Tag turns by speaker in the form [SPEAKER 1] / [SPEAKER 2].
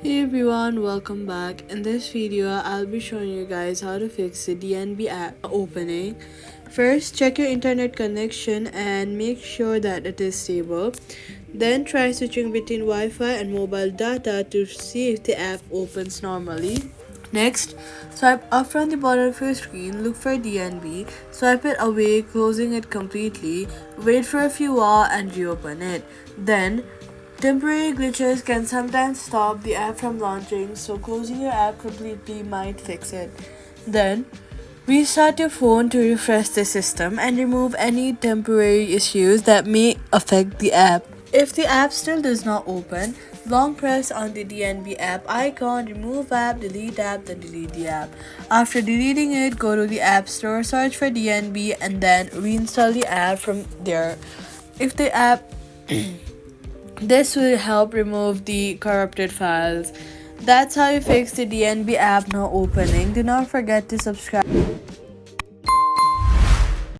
[SPEAKER 1] Hey everyone, welcome back. In this video, I'll be showing you guys how to fix the DNB app opening. First, check your internet connection and make sure that it is stable. Then try switching between Wi-Fi and mobile data to see if the app opens normally. Next, swipe up from the bottom of your screen, look for DNB, swipe it away, closing it completely, wait for a few hours and reopen it. Then, temporary glitches can sometimes stop the app from launching, so closing your app completely might fix it. Then, restart your phone to refresh the system and remove any temporary issues that may affect the app. If the app still does not open, long press on the DNB app icon, remove app, delete app, then delete the app. After deleting it, go to the App Store, search for DNB, and then reinstall the app from there. If the app This will help remove the corrupted files. That's how you fix the DNB app not opening. Do not forget to subscribe.